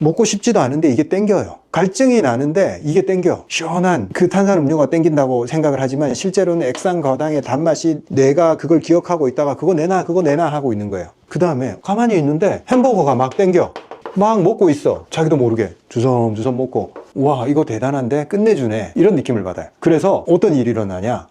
먹고 싶지도 않은데 이게 땡겨요. 갈증이 나는데 이게 땡겨. 시원한 그 탄산음료가 땡긴다고 생각을 하지만 실제로는 액상과당의 단맛이 내가 그걸 기억하고 있다가 그거 내놔 하고 있는 거예요. 그 다음에 가만히 있는데 햄버거가 막 땡겨. 막 먹고 있어. 자기도 모르게 주섬주섬 먹고, 와 이거 대단한데 끝내주네, 이런 느낌을 받아요. 그래서 어떤 일이 일어나냐.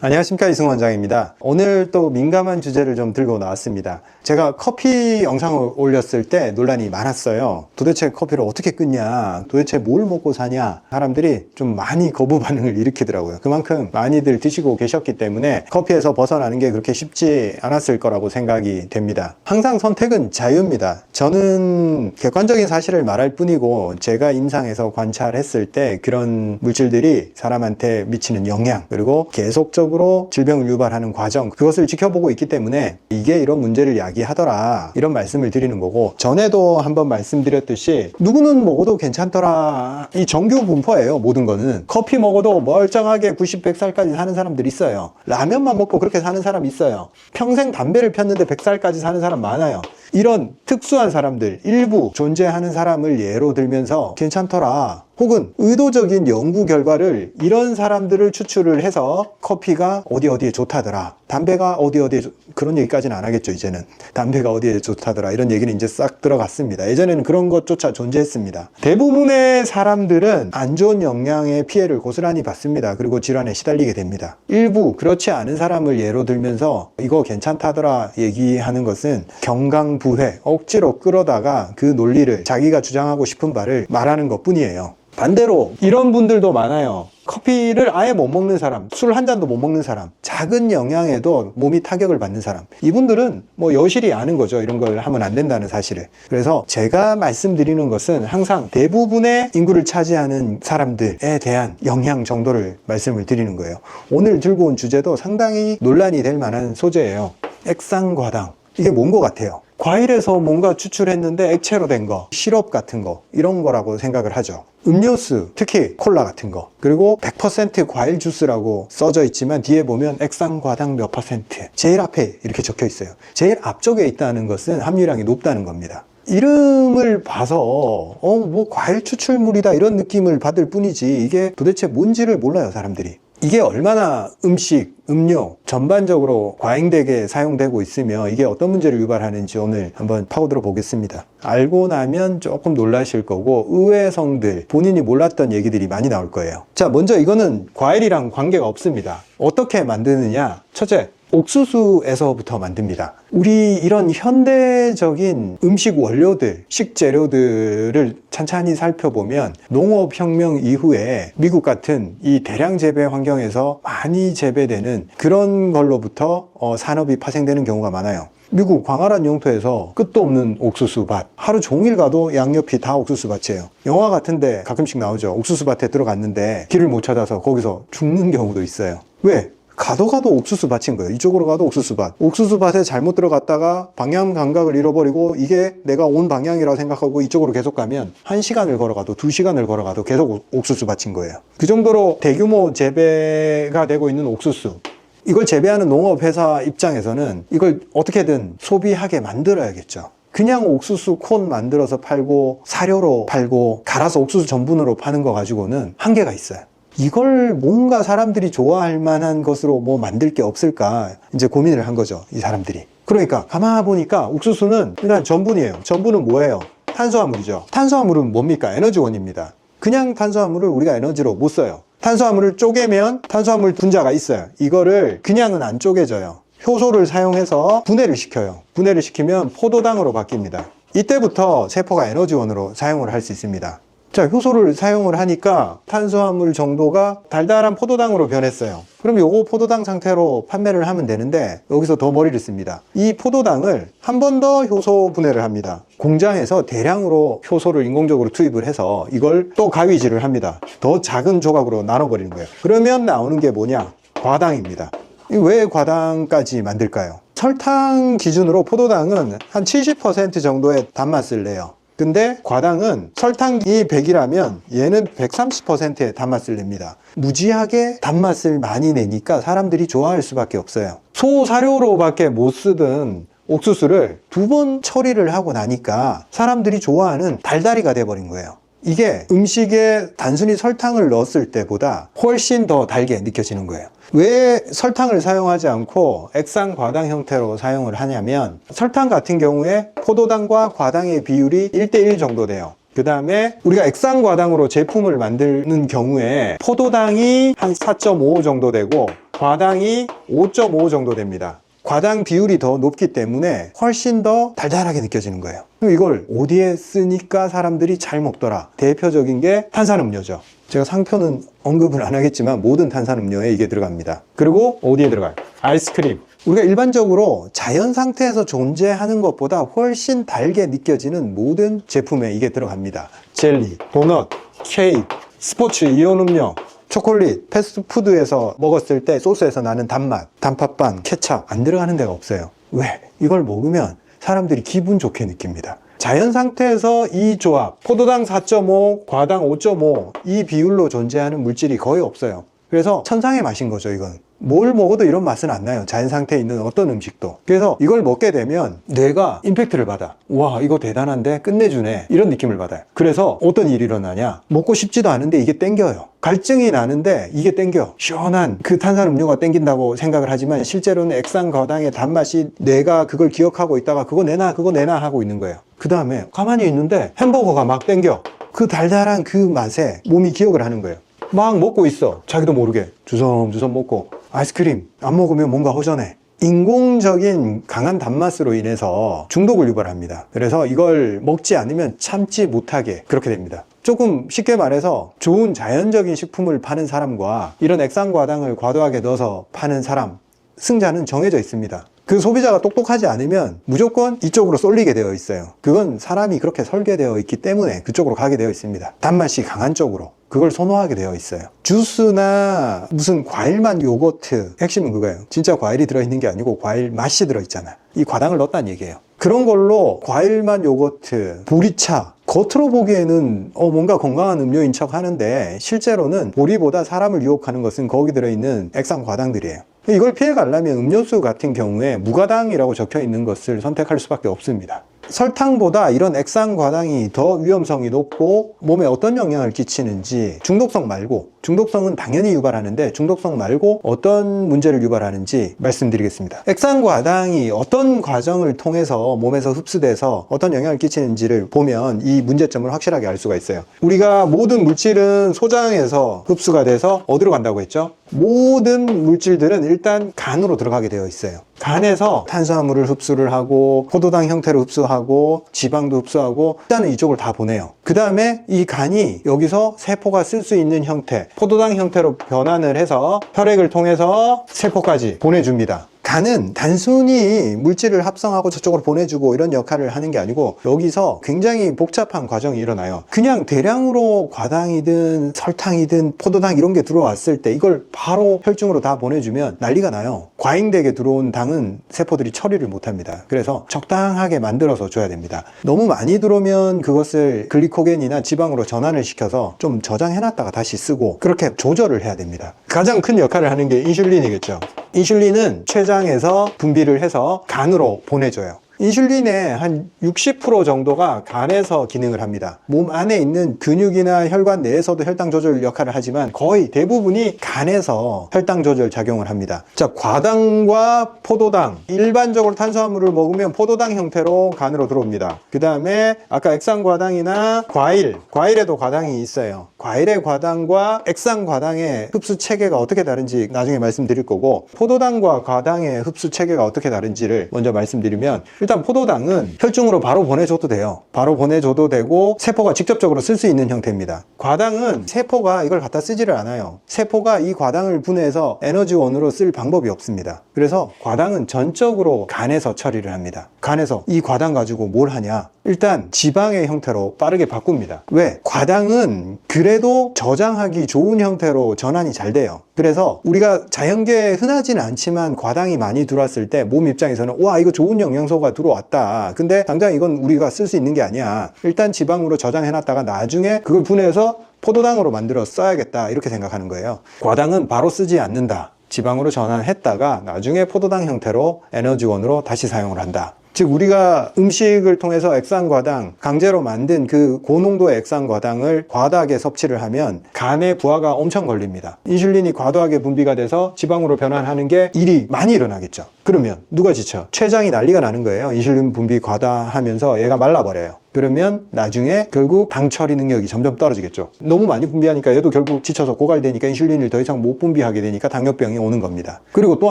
안녕하십니까, 이승훈 원장입니다. 오늘 또 민감한 주제를 좀 들고 나왔습니다. 제가 커피 영상을 올렸을 때 논란이 많았어요. 도대체 커피를 어떻게 끊냐, 도대체 뭘 먹고 사냐, 사람들이 좀 많이 거부 반응을 일으키더라고요. 그만큼 많이들 드시고 계셨기 때문에 커피에서 벗어나는 게 그렇게 쉽지 않았을 거라고 생각이 됩니다. 항상 선택은 자유입니다. 저는 객관적인 사실을 말할 뿐이고, 제가 임상에서 관찰했을 때 그런 물질들이 사람한테 미치는 영향, 그리고 계속적으로 질병을 유발하는 과정, 그것을 지켜보고 있기 때문에 이게 이런 문제를 야기하더라, 이런 말씀을 드리는 거고, 전에도 한번 말씀드렸듯이 누구는 먹어도 괜찮더라, 이 정규 분포예요. 모든 거는 커피 먹어도 멀쩡하게 90, 100살까지 사는 사람들 있어요. 라면만 먹고 그렇게 사는 사람 있어요. 평생 담배를 폈는데 100살까지 사는 사람 많아요. 이런 특수한 사람들, 일부 존재하는 사람을 예로 들면서 괜찮더라, 혹은 의도적인 연구 결과를, 이런 사람들을 추출을 해서 커피가 어디에 좋다더라, 담배가 어디에 그런 얘기까지는 안 하겠죠. 이제는 담배가 어디에 좋다더라, 이런 얘기는 이제 싹 들어갔습니다. 예전에는 그런 것조차 존재했습니다. 대부분의 사람들은 안 좋은 영향의 피해를 고스란히 받습니다. 그리고 질환에 시달리게 됩니다. 일부 그렇지 않은 사람을 예로 들면서 이거 괜찮다더라 얘기하는 것은 경강부회, 억지로 끌어다가 그 논리를, 자기가 주장하고 싶은 바를 말하는 것 뿐이에요. 반대로 이런 분들도 많아요. 커피를 아예 못 먹는 사람, 술 한 잔도 못 먹는 사람, 작은 영향에도 몸이 타격을 받는 사람, 이분들은 뭐 여실히 아는 거죠. 이런 걸 하면 안 된다는 사실을. 그래서 제가 말씀드리는 것은 항상 대부분의 인구를 차지하는 사람들에 대한 영향 정도를 말씀을 드리는 거예요. 오늘 들고 온 주제도 상당히 논란이 될 만한 소재예요. 액상과당, 이게 뭔 것 같아요? 과일에서 뭔가 추출했는데 액체로 된 거, 시럽 같은 거, 이런 거라고 생각을 하죠. 음료수, 특히 콜라 같은 거, 그리고 100% 과일 주스라고 써져 있지만 뒤에 보면 액상과당 몇 %, 제일 앞에 이렇게 적혀 있어요. 제일 앞쪽에 있다는 것은 함유량이 높다는 겁니다. 이름을 봐서 뭐 과일 추출물이다, 이런 느낌을 받을 뿐이지 이게 도대체 뭔지를 몰라요, 사람들이. 이게 얼마나 음식, 음료 전반적으로 과잉되게 사용되고 있으며 이게 어떤 문제를 유발하는지 오늘 한번 파고들어 보겠습니다. 알고 나면 조금 놀라실 거고, 의외성들, 본인이 몰랐던 얘기들이 많이 나올 거예요. 자, 먼저 이거는 과일이랑 관계가 없습니다. 어떻게 만드느냐? 첫째, 옥수수에서부터 만듭니다. 우리 이런 현대적인 음식 원료들, 식재료들을 찬찬히 살펴보면 농업혁명 이후에 미국 같은 이 대량 재배 환경에서 많이 재배되는 그런 걸로부터 산업이 파생되는 경우가 많아요. 미국 광활한 영토에서 끝도 없는 옥수수밭, 하루 종일 가도 양옆이 다 옥수수밭이에요. 영화 같은데 가끔씩 나오죠. 옥수수밭에 들어갔는데 길을 못 찾아서 거기서 죽는 경우도 있어요. 왜? 가도 옥수수밭인 거예요. 이쪽으로 가도 옥수수밭. 옥수수밭에 잘못 들어갔다가 방향 감각을 잃어버리고 이게 내가 온 방향이라고 생각하고 이쪽으로 계속 가면 1시간을 걸어가도 2시간을 걸어가도 계속 옥수수밭인 거예요. 그 정도로 대규모 재배가 되고 있는 옥수수. 이걸 재배하는 농업회사 입장에서는 이걸 어떻게든 소비하게 만들어야겠죠. 그냥 옥수수 콘 만들어서 팔고 사료로 팔고 갈아서 옥수수 전분으로 파는 거 가지고는 한계가 있어요. 이걸 뭔가 사람들이 좋아할 만한 것으로 뭐 만들 게 없을까 이제 고민을 한 거죠, 이 사람들이. 그러니까 가만 보니까 옥수수는 일단 전분이에요. 전분은 뭐예요? 탄수화물이죠. 탄수화물은 뭡니까? 에너지원입니다. 그냥 탄수화물을 우리가 에너지로 못 써요. 탄수화물을 쪼개면 탄수화물 분자가 있어요. 이거를 그냥은 안 쪼개져요. 효소를 사용해서 분해를 시켜요. 분해를 시키면 포도당으로 바뀝니다. 이때부터 세포가 에너지원으로 사용을 할 수 있습니다. 자, 효소를 사용을 하니까 탄수화물 정도가 달달한 포도당으로 변했어요. 그럼 요거 포도당 상태로 판매를 하면 되는데 여기서 더 머리를 씁니다. 이 포도당을 한 번 더 효소 분해를 합니다. 공장에서 대량으로 효소를 인공적으로 투입을 해서 이걸 또 가위질을 합니다. 더 작은 조각으로 나눠버리는 거예요. 그러면 나오는 게 뭐냐? 과당입니다. 왜 과당까지 만들까요? 설탕 기준으로 포도당은 한 70% 정도의 단맛을 내요. 근데 과당은 설탕이 100이라면 얘는 130%의 단맛을 냅니다. 무지하게 단맛을 많이 내니까 사람들이 좋아할 수밖에 없어요. 소사료로밖에 못 쓰던 옥수수를 2번 처리를 하고 나니까 사람들이 좋아하는 달달이가 돼버린 거예요. 이게 음식에 단순히 설탕을 넣었을 때보다 훨씬 더 달게 느껴지는 거예요. 왜 설탕을 사용하지 않고 액상 과당 형태로 사용을 하냐면, 설탕 같은 경우에 포도당과 과당의 비율이 1대1 정도 돼요. 그 다음에 우리가 액상 과당으로 제품을 만드는 경우에 포도당이 한 4.5 정도 되고 과당이 5.5 정도 됩니다. 과당 비율이 더 높기 때문에 훨씬 더 달달하게 느껴지는 거예요. 이걸 어디에 쓰니까 사람들이 잘 먹더라? 대표적인 게 탄산음료죠. 제가 상표는 언급을 안 하겠지만 모든 탄산음료에 이게 들어갑니다. 그리고 어디에 들어가요? 아이스크림. 우리가 일반적으로 자연 상태에서 존재하는 것보다 훨씬 달게 느껴지는 모든 제품에 이게 들어갑니다. 젤리, 도넛, 케이크, 스포츠 이온 음료, 초콜릿, 패스트푸드에서 먹었을 때 소스에서 나는 단맛, 단팥빵, 케찹 안 들어가는 데가 없어요. 왜? 이걸 먹으면 사람들이 기분 좋게 느낍니다. 자연 상태에서 이 조합, 포도당 4.5, 과당 5.5 이 비율로 존재하는 물질이 거의 없어요. 그래서 천상의 맛인 거죠, 이건. 뭘 먹어도 이런 맛은 안 나요. 자연 상태에 있는 어떤 음식도. 그래서 이걸 먹게 되면 뇌가 임팩트를 받아. 와, 이거 대단한데? 끝내주네. 이런 느낌을 받아요. 그래서 어떤 일이 일어나냐? 먹고 싶지도 않은데 이게 땡겨요. 갈증이 나는데 이게 땡겨. 시원한 그 탄산음료가 땡긴다고 생각을 하지만 실제로는 액상 과당의 단맛이 뇌가 그걸 기억하고 있다가 그거 내놔 하고 있는 거예요. 그 다음에 가만히 있는데 햄버거가 막 땡겨. 그 달달한 그 맛에 몸이 기억을 하는 거예요. 막 먹고 있어. 자기도 모르게 주섬주섬 먹고. 아이스크림 안 먹으면 뭔가 허전해. 인공적인 강한 단맛으로 인해서 중독을 유발합니다. 그래서 이걸 먹지 않으면 참지 못하게 그렇게 됩니다. 조금 쉽게 말해서 좋은 자연적인 식품을 파는 사람과 이런 액상과당을 과도하게 넣어서 파는 사람, 승자는 정해져 있습니다. 그 소비자가 똑똑하지 않으면 무조건 이쪽으로 쏠리게 되어 있어요. 그건 사람이 그렇게 설계되어 있기 때문에 그쪽으로 가게 되어 있습니다. 단맛이 강한 쪽으로 그걸 선호하게 되어 있어요. 주스나 무슨 과일맛 요거트, 핵심은 그거예요. 진짜 과일이 들어있는 게 아니고 과일 맛이 들어있잖아. 이 과당을 넣었다는 얘기예요. 그런 걸로 과일맛 요거트, 보리차, 겉으로 보기에는 뭔가 건강한 음료인 척 하는데 실제로는 보리보다 사람을 유혹하는 것은 거기 들어있는 액상 과당들이에요. 이걸 피해 가려면 음료수 같은 경우에 무과당이라고 적혀 있는 것을 선택할 수밖에 없습니다. 설탕보다 이런 액상 과당이 더 위험성이 높고 몸에 어떤 영향을 끼치는지, 중독성 말고, 중독성은 당연히 유발하는데 중독성 말고 어떤 문제를 유발하는지 말씀드리겠습니다. 액상 과당이 어떤 과정을 통해서 몸에서 흡수돼서 어떤 영향을 끼치는지를 보면 이 문제점을 확실하게 알 수가 있어요. 우리가 모든 물질은 소장에서 흡수가 돼서 어디로 간다고 했죠? 모든 물질들은 일단 간으로 들어가게 되어 있어요. 간에서 탄수화물을 흡수를 하고 포도당 형태로 흡수하고 지방도 흡수하고 일단은 이쪽을 다 보내요. 그 다음에 이 간이 여기서 세포가 쓸 수 있는 형태, 포도당 형태로 변환을 해서 혈액을 통해서 세포까지 보내줍니다. 간은 단순히 물질을 합성하고 저쪽으로 보내주고 이런 역할을 하는 게 아니고 여기서 굉장히 복잡한 과정이 일어나요. 그냥 대량으로 과당이든 설탕이든 포도당 이런 게 들어왔을 때 이걸 바로 혈중으로 다 보내주면 난리가 나요. 과잉되게 들어온 당은 세포들이 처리를 못합니다. 그래서 적당하게 만들어서 줘야 됩니다. 너무 많이 들어오면 그것을 글리코겐이나 지방으로 전환을 시켜서 좀 저장해놨다가 다시 쓰고 그렇게 조절을 해야 됩니다. 가장 큰 역할을 하는 게 인슐린이겠죠. 인슐린은 췌장에서 분비를 해서 간으로 보내줘요. 인슐린의 한 60% 정도가 간에서 기능을 합니다. 몸 안에 있는 근육이나 혈관 내에서도 혈당 조절 역할을 하지만 거의 대부분이 간에서 혈당 조절 작용을 합니다. 자, 과당과 포도당, 일반적으로 탄수화물을 먹으면 포도당 형태로 간으로 들어옵니다. 그 다음에 아까 액상과당이나 과일에도 과당이 있어요. 과일의 과당과 액상과당의 흡수 체계가 어떻게 다른지 나중에 말씀드릴 거고, 포도당과 과당의 흡수 체계가 어떻게 다른지를 먼저 말씀드리면, 일단 포도당은 혈중으로 바로 보내줘도 돼요. 바로 보내줘도 되고 세포가 직접적으로 쓸 수 있는 형태입니다. 과당은 세포가 이걸 갖다 쓰지를 않아요. 세포가 이 과당을 분해해서 에너지원으로 쓸 방법이 없습니다. 그래서 과당은 전적으로 간에서 처리를 합니다. 간에서 이 과당 가지고 뭘 하냐? 일단 지방의 형태로 빠르게 바꿉니다. 왜? 과당은 그래도 저장하기 좋은 형태로 전환이 잘 돼요. 그래서 우리가 자연계에 흔하지는 않지만 과당이 많이 들어왔을 때 몸 입장에서는 와, 이거 좋은 영양소가 들어왔다. 근데 당장 이건 우리가 쓸 수 있는 게 아니야. 일단 지방으로 저장해놨다가 나중에 그걸 분해해서 포도당으로 만들어 써야겠다, 이렇게 생각하는 거예요. 과당은 바로 쓰지 않는다. 지방으로 전환했다가 나중에 포도당 형태로 에너지원으로 다시 사용을 한다. 즉 우리가 음식을 통해서 액상과당, 강제로 만든 그 고농도의 액상과당을 과다하게 섭취를 하면 간에 부하가 엄청 걸립니다. 인슐린이 과도하게 분비가 돼서 지방으로 변환하는 게 일이 많이 일어나겠죠. 그러면 누가 지쳐? 췌장이 난리가 나는 거예요. 인슐린 분비 과다하면서 얘가 말라버려요. 그러면 나중에 결국 당 처리 능력이 점점 떨어지겠죠. 너무 많이 분비하니까 얘도 결국 지쳐서 고갈되니까 인슐린을 더 이상 못 분비하게 되니까 당뇨병이 오는 겁니다. 그리고 또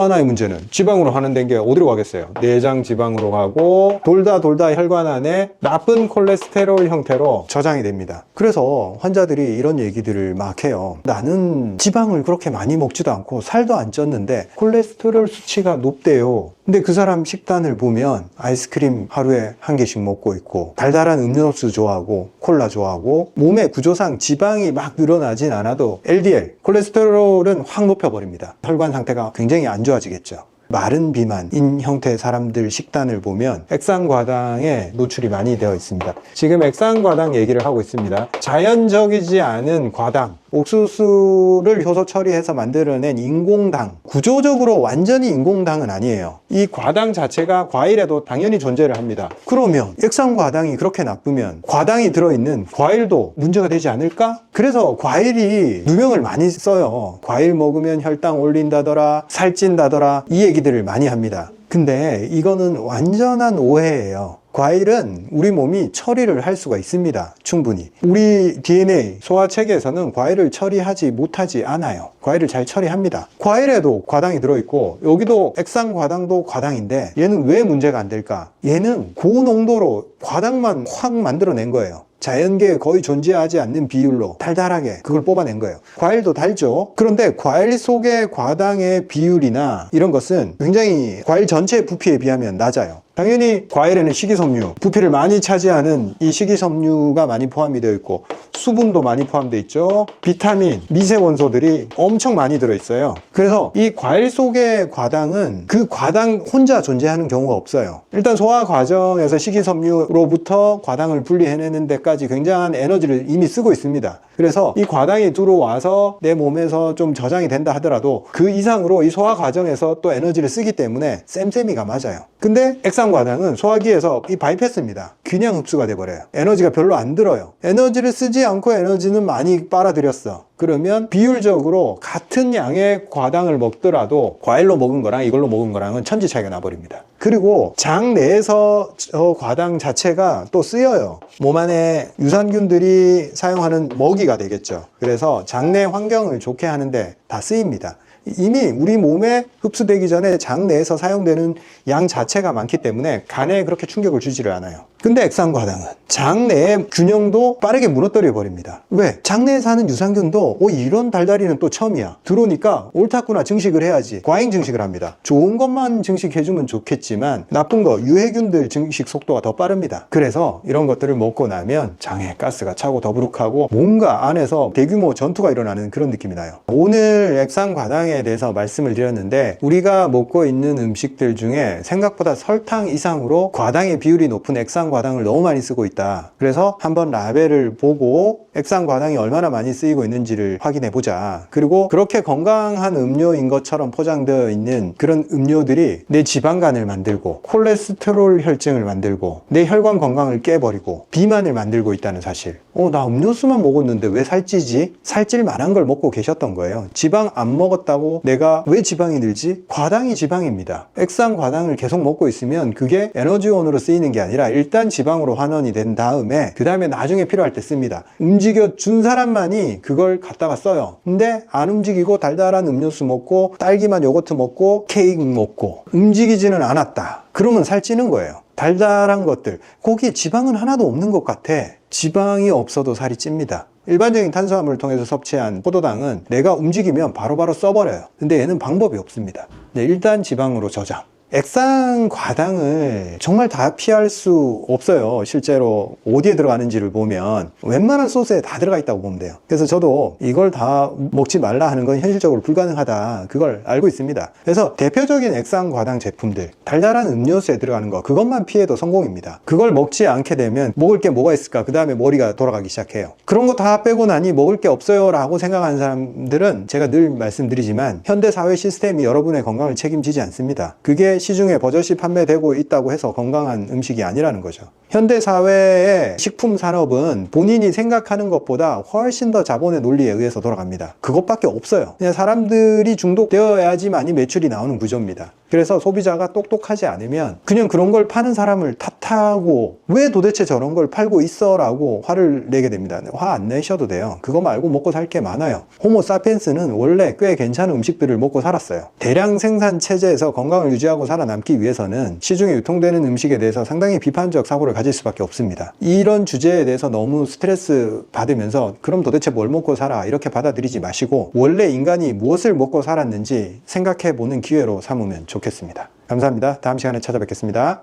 하나의 문제는 지방으로 환원된 게 어디로 가겠어요? 내장 지방으로 가고 돌다 혈관 안에 나쁜 콜레스테롤 형태로 저장이 됩니다. 그래서 환자들이 이런 얘기들을 막 해요. 나는 지방을 그렇게 많이 먹지도 않고 살도 안 쪘는데 콜레스테롤 수치가 높대요. 근데 그 사람 식단을 보면 아이스크림 하루에 한 개씩 먹고 있고 달달한 음료수 좋아하고 콜라 좋아하고 몸의 구조상 지방이 막 늘어나진 않아도 LDL, 콜레스테롤은 확 높여버립니다. 혈관 상태가 굉장히 안 좋아지겠죠. 마른 비만인 형태의 사람들 식단을 보면 액상과당에 노출이 많이 되어 있습니다. 지금 액상과당 얘기를 하고 있습니다. 자연적이지 않은 과당, 옥수수를 효소 처리해서 만들어낸 인공당, 구조적으로 완전히 인공당은 아니에요. 이 과당 자체가 과일에도 당연히 존재를 합니다. 그러면 액상과당이 그렇게 나쁘면 과당이 들어있는 과일도 문제가 되지 않을까? 그래서 과일이 누명을 많이 써요. 과일 먹으면 혈당 올린다더라, 살찐다더라, 이 얘기들을 많이 합니다. 근데 이거는 완전한 오해예요. 과일은 우리 몸이 처리를 할 수가 있습니다. 충분히. 우리 DNA, 소화체계에서는 과일을 처리하지 못하지 않아요. 과일을 잘 처리합니다. 과일에도 과당이 들어있고 여기도 액상과당도 과당인데 얘는 왜 문제가 안 될까? 얘는 고농도로 과당만 확 만들어낸 거예요. 자연계에 거의 존재하지 않는 비율로 달달하게 그걸 뽑아낸 거예요. 과일도 달죠. 그런데 과일 속의 과당의 비율이나 이런 것은 굉장히 과일 전체 부피에 비하면 낮아요. 당연히 과일에는 식이섬유, 부피를 많이 차지하는 이 식이섬유가 많이 포함이 되어 있고 수분도 많이 포함되어 있죠. 비타민, 미세원소들이 엄청 많이 들어있어요. 그래서 이 과일 속의 과당은 그 과당 혼자 존재하는 경우가 없어요. 일단 소화 과정에서 식이섬유로부터 과당을 분리해내는 데까지 굉장한 에너지를 이미 쓰고 있습니다. 그래서 이 과당이 들어와서 내 몸에서 좀 저장이 된다 하더라도 그 이상으로 이 소화 과정에서 또 에너지를 쓰기 때문에 쌤쌤이가 맞아요. 근데 액상과당은 소화기에서 이 바이패스입니다. 그냥 흡수가 돼버려요. 에너지가 별로 안 들어요. 에너지를 쓰지 않고 에너지는 많이 빨아들였어. 그러면 비율적으로 같은 양의 과당을 먹더라도 과일로 먹은 거랑 이걸로 먹은 거랑은 천지 차이가 나버립니다. 그리고 장 내에서 저 과당 자체가 또 쓰여요. 몸 안에 유산균들이 사용하는 먹이가 되겠죠. 그래서 장내 환경을 좋게 하는데 다 쓰입니다. 이미 우리 몸에 흡수되기 전에 장 내에서 사용되는 양 자체가 많기 때문에 간에 그렇게 충격을 주지를 않아요. 근데 액상과당은 장 내의 균형도 빠르게 무너뜨려 버립니다. 왜? 장 내에 사는 유산균도 이런 달달이는 또 처음이야. 들어오니까 옳다구나 증식을 해야지. 과잉 증식을 합니다. 좋은 것만 증식해주면 좋겠지만 나쁜 거, 유해균들 증식 속도가 더 빠릅니다. 그래서 이런 것들을 먹고 나면 장에 가스가 차고 더부룩하고 뭔가 안에서 대규모 전투가 일어나는 그런 느낌이 나요. 오늘 액상과당에 대해서 말씀을 드렸는데 우리가 먹고 있는 음식들 중에 생각보다 설탕 이상으로 과당의 비율이 높은 액상과당을 너무 많이 쓰고 있다. 그래서 한번 라벨을 보고 액상과당이 얼마나 많이 쓰이고 있는지를 확인해 보자. 그리고 그렇게 건강한 음료인 것처럼 포장되어 있는 그런 음료들이 내 지방간을 만들고 콜레스테롤 혈증을 만들고 내 혈관 건강을 깨버리고 비만을 만들고 있다는 사실. 나 음료수만 먹었는데 왜 살찌지? 살찔 만한 걸 먹고 계셨던 거예요. 지방 안 먹었다고 내가 왜 지방이 늘지? 과당이 지방입니다. 액상과당을 계속 먹고 있으면 그게 에너지원으로 쓰이는 게 아니라 일단 지방으로 환원이 된 다음에 그 다음에 나중에 필요할 때 씁니다. 움직여 준 사람만이 그걸 갖다가 써요. 근데 안 움직이고 달달한 음료수 먹고 딸기맛 요거트 먹고 케이크 먹고 움직이지는 않았다. 그러면 살찌는 거예요. 달달한 것들, 거기에 지방은 하나도 없는 것 같아. 지방이 없어도 살이 찝니다. 일반적인 탄수화물을 통해서 섭취한 포도당은 내가 움직이면 바로바로 써버려요. 근데 얘는 방법이 없습니다. 일단 지방으로 저장. 액상과당을 정말 다 피할 수 없어요. 실제로 어디에 들어가는지를 보면 웬만한 소스에 다 들어가 있다고 보면 돼요. 그래서 저도 이걸 다 먹지 말라 하는 건 현실적으로 불가능하다, 그걸 알고 있습니다. 그래서 대표적인 액상과당 제품들, 달달한 음료수에 들어가는 거, 그것만 피해도 성공입니다. 그걸 먹지 않게 되면 먹을 게 뭐가 있을까? 그 다음에 머리가 돌아가기 시작해요. 그런 거 다 빼고 나니 먹을 게 없어요 라고 생각하는 사람들은 제가 늘 말씀드리지만 현대 사회 시스템이 여러분의 건강을 책임지지 않습니다. 그게 시중에 버젓이 판매되고 있다고 해서 건강한 음식이 아니라는 거죠. 현대 사회의 식품 산업은 본인이 생각하는 것보다 훨씬 더 자본의 논리에 의해서 돌아갑니다. 그것밖에 없어요. 그냥 사람들이 중독되어야지만이 매출이 나오는 구조입니다. 그래서 소비자가 똑똑하지 않으면 그냥 그런 걸 파는 사람을 탓하고 왜 도대체 저런 걸 팔고 있어? 라고 화를 내게 됩니다. 화 안 내셔도 돼요. 그거 말고 먹고 살 게 많아요. 호모사피엔스는 원래 꽤 괜찮은 음식들을 먹고 살았어요. 대량 생산 체제에서 건강을 유지하고 살아남기 위해서는 시중에 유통되는 음식에 대해서 상당히 비판적 사고를 가질 수밖에 없습니다. 이런 주제에 대해서 너무 스트레스 받으면서 그럼 도대체 뭘 먹고 살아? 이렇게 받아들이지 마시고 원래 인간이 무엇을 먹고 살았는지 생각해 보는 기회로 삼으면 좋겠습니다. 감사합니다. 다음 시간에 찾아뵙겠습니다.